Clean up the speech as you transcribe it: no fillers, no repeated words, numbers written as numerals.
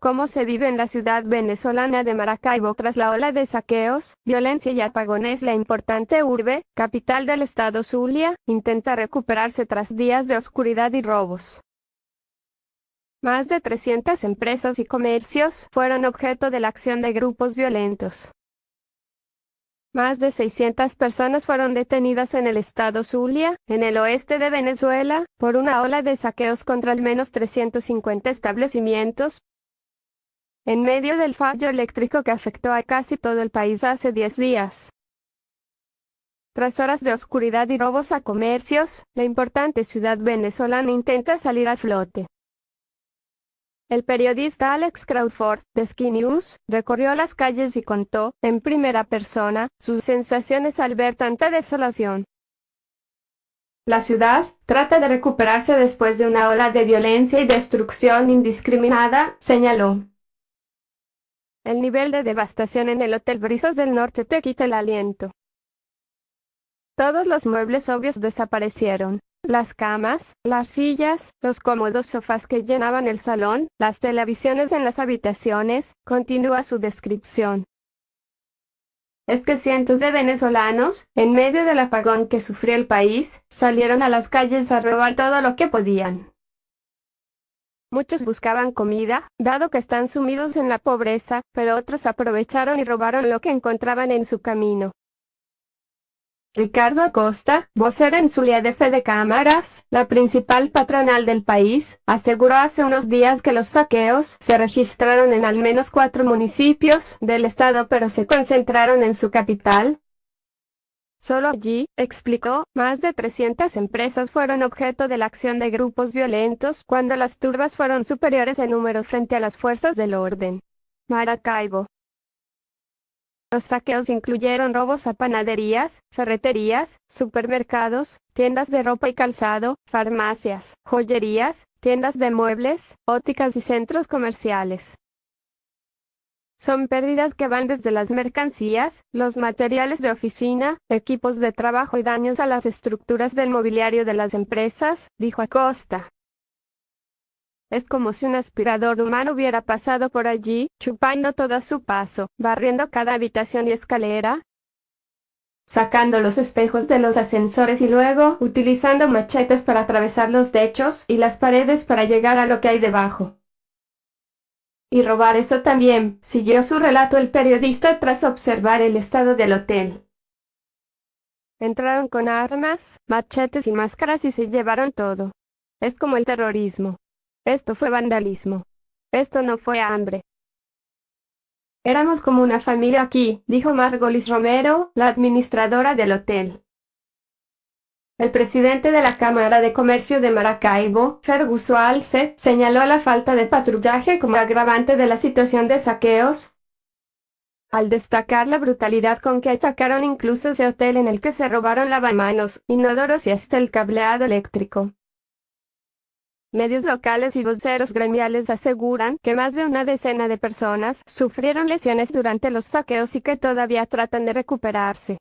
cómo se vive en la ciudad venezolana de Maracaibo tras la ola de saqueos, violencia y apagones. La importante urbe, capital del estado Zulia, intenta recuperarse tras días de oscuridad y robos. Más de 300 empresas y comercios fueron objeto de la acción de grupos violentos. Más de 600 personas fueron detenidas en el estado Zulia, en el oeste de Venezuela, por una ola de saqueos contra al menos 350 establecimientos, en medio del fallo eléctrico que afectó a casi todo el país hace 10 días. Tras horas de oscuridad y robos a comercios, la importante ciudad venezolana intenta salir a flote. El periodista Alex Crawford, de Sky News, recorrió las calles y contó, en primera persona, sus sensaciones al ver tanta desolación. La ciudad trata de recuperarse después de una ola de violencia y destrucción indiscriminada, señaló. El nivel de devastación en el Hotel Brisas del Norte te quita el aliento. Todos los muebles obvios desaparecieron. Las camas, las sillas, los cómodos sofás que llenaban el salón, las televisiones en las habitaciones, continúa su descripción. Es que cientos de venezolanos, en medio del apagón que sufrió el país, salieron a las calles a robar todo lo que podían. Muchos buscaban comida, dado que están sumidos en la pobreza, pero otros aprovecharon y robaron lo que encontraban en su camino. Ricardo Acosta, vocero en Zulia de Fede Cámaras, la principal patronal del país, aseguró hace unos días que los saqueos se registraron en al menos 4 municipios del estado, pero se concentraron en su capital. Solo allí, explicó, más de 300 empresas fueron objeto de la acción de grupos violentos cuando las turbas fueron superiores en número frente a las fuerzas del orden. Maracaibo. Los saqueos incluyeron robos a panaderías, ferreterías, supermercados, tiendas de ropa y calzado, farmacias, joyerías, tiendas de muebles, ópticas y centros comerciales. Son pérdidas que van desde las mercancías, los materiales de oficina, equipos de trabajo y daños a las estructuras del mobiliario de las empresas, dijo Acosta. Es como si un aspirador humano hubiera pasado por allí, chupando todo a su paso, barriendo cada habitación y escalera, sacando los espejos de los ascensores y luego utilizando machetes para atravesar los techos y las paredes para llegar a lo que hay debajo. Y robar eso también, siguió su relato el periodista tras observar el estado del hotel. Entraron con armas, machetes y máscaras y se llevaron todo. Es como el terrorismo. Esto fue vandalismo. Esto no fue hambre. Éramos como una familia aquí, dijo Margolis Romero, la administradora del hotel. El presidente de la Cámara de Comercio de Maracaibo, Fergus Walce, señaló la falta de patrullaje como agravante de la situación de saqueos, al destacar la brutalidad con que atacaron incluso ese hotel en el que se robaron lavamanos, inodoros y hasta el cableado eléctrico. Medios locales y voceros gremiales aseguran que más de una decena de personas sufrieron lesiones durante los saqueos y que todavía tratan de recuperarse.